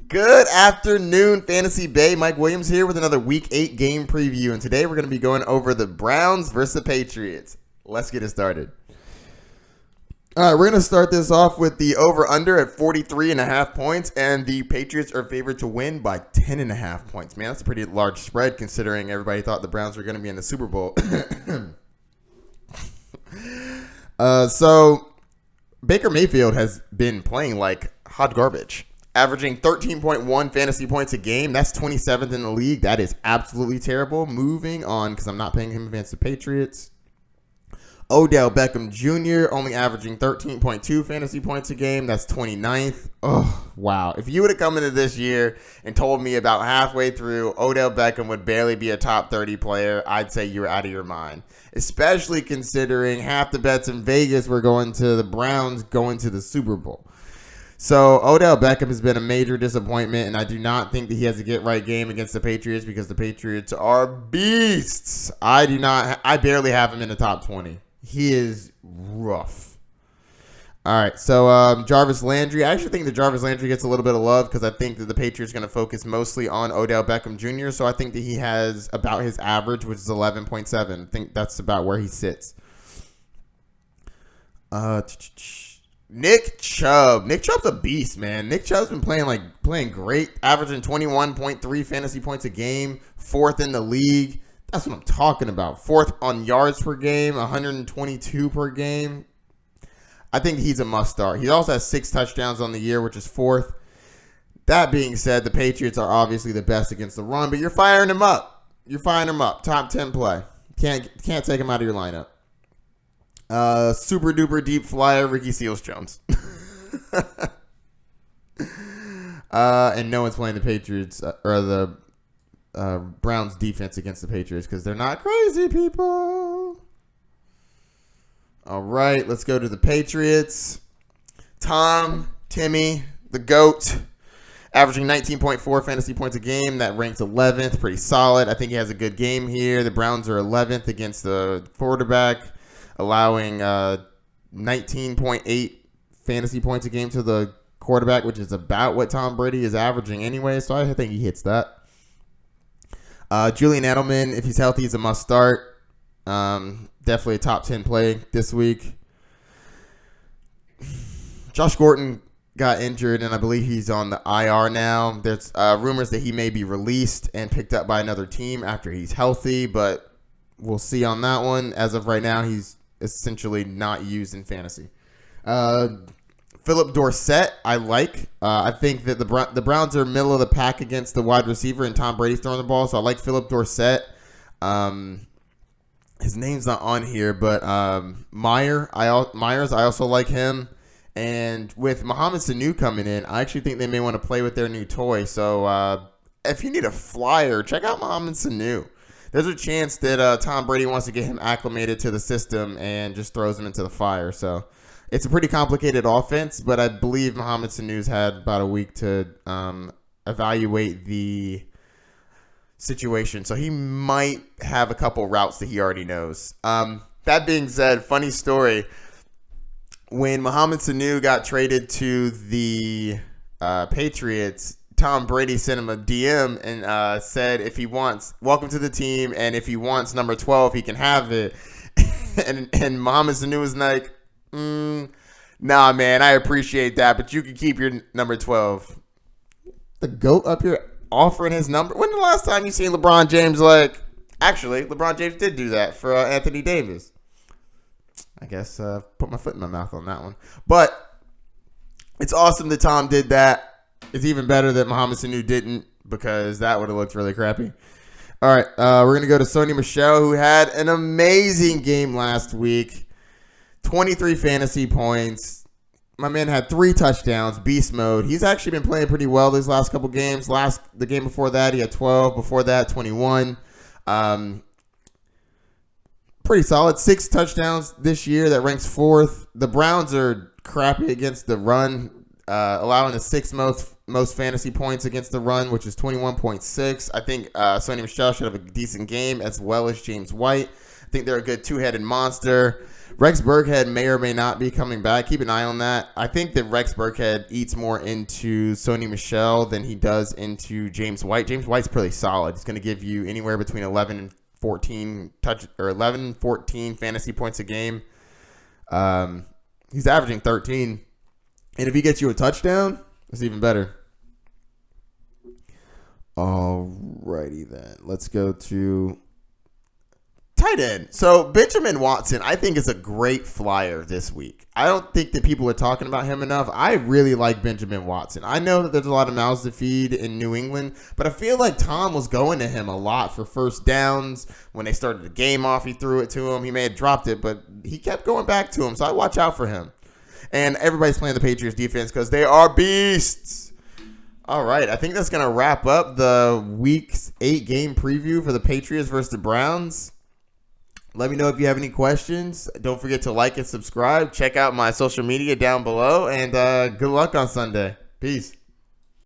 Good afternoon, Fantasy Bay. Mike Williams here with another Week 8 game preview. And today we're going to be going over the Browns versus the Patriots. Let's get it started. All right, we're going to start this off with the over-under at 43.5 points. And the Patriots are favored to win by 10.5 points. Man, that's a pretty large spread considering everybody thought the Browns were going to be in the Super Bowl. So Baker Mayfield has been playing like hot garbage. Averaging 13.1 fantasy points a game. That's 27th in the league. That is absolutely terrible. Moving on, because I'm not paying him against the Patriots. Odell Beckham Jr. only averaging 13.2 fantasy points a game. That's 29th. Oh, wow. If you would have come into this year and told me about halfway through Odell Beckham would barely be a top 30 player, I'd say you were out of your mind. Especially considering half the bets in Vegas were going to the Browns going to the Super Bowl. So Odell Beckham has been a major disappointment, and I do not think that he has a get-right game against the Patriots because the Patriots are beasts. I barely have him in the top 20. He is rough. All right, so Jarvis Landry. I actually think that Jarvis Landry gets a little bit of love because I think that the Patriots are going to focus mostly on Odell Beckham Jr., so I think that he has about his average, which is 11.7. I think that's about where he sits. Nick Chubb. Nick Chubb's a beast, man. Nick Chubb's been playing great, averaging 21.3 fantasy points a game, 4th in the league. That's what I'm talking about. 4th on yards per game, 122 per game. I think he's a must start. He also has 6 touchdowns on the year, which is 4th. That being said, the Patriots are obviously the best against the run, but you're firing him up. Top 10 play. Can't take him out of your lineup. Super duper deep flyer, Ricky Seals-Jones. And no one's playing the Patriots or the Browns defense against the Patriots because they're not crazy people. All right, let's go to the Patriots. Timmy, the GOAT, averaging 19.4 fantasy points a game. That ranks 11th, pretty solid. I think he has a good game here. The Browns are 11th against the quarterback, allowing 19.8 fantasy points a game to the quarterback, which is about what Tom Brady is averaging anyway, so I think he hits that. Julian Edelman, if he's healthy, is a must start. Definitely a top 10 play this week. Josh Gordon got injured, and I believe he's on the IR now. There's rumors that he may be released and picked up by another team after he's healthy, but we'll see on that one. As of right now, he's essentially not used in fantasy. Philip Dorsett, I like. I think that the Browns are middle of the pack against the wide receiver, and Tom Brady's throwing the ball, so I like Philip Dorsett. His name's not on here, but Myers, I also like him. And with Mohamed Sanu coming in, I actually think they may want to play with their new toy. So if you need a flyer, check out Mohamed Sanu. There's a chance that Tom Brady wants to get him acclimated to the system and just throws him into the fire. So it's a pretty complicated offense, but I believe Mohamed Sanu's had about a week to evaluate the situation. So he might have a couple routes that he already knows. That being said, funny story. When Mohamed Sanu got traded to the Patriots, Tom Brady sent him a DM and said if he wants, welcome to the team, and if he wants number 12, he can have it. and Mohamed Sanu was like, nah, man, I appreciate that, but you can keep your number 12. The GOAT up here offering his number. When the last time you seen LeBron James actually, LeBron James did do that for Anthony Davis. I guess put my foot in my mouth on that one. But it's awesome that Tom did that. It's even better that Mohamed Sanu didn't because that would have looked really crappy. All right, we're going to go to Sony Michel, who had an amazing game last week. 23 fantasy points. My man had 3 touchdowns, beast mode. He's actually been playing pretty well these last couple games. The game before that, he had 12. Before that, 21. Pretty solid. 6 touchdowns this year. That ranks 4th. The Browns are crappy against the run, allowing the 6th most fantasy points against the run, which is 21.6. I think Sony Michel should have a decent game, as well as James White. I think they're a good two-headed monster. Rex Burkhead may or may not be coming back. Keep an eye on that. I think that Rex Burkhead eats more into Sony Michel than he does into James White. James White's pretty solid. He's going to give you anywhere between 11 and 14 fantasy points a game. He's averaging 13. And if he gets you a touchdown, it's even better. Alrighty then. Let's go to tight end. So Benjamin Watson, I think, is a great flyer this week. I don't think that people are talking about him enough. I really like Benjamin Watson. I know that there's a lot of mouths to feed in New England, but I feel like Tom was going to him a lot for first downs. When they started the game off, he threw it to him. He may have dropped it, but he kept going back to him, so I watch out for him. And everybody's playing the Patriots defense because they are beasts. All right, I think that's going to wrap up the Week 8 game preview for the Patriots versus the Browns. Let me know if you have any questions. Don't forget to like and subscribe. Check out my social media down below. And good luck on Sunday. Peace.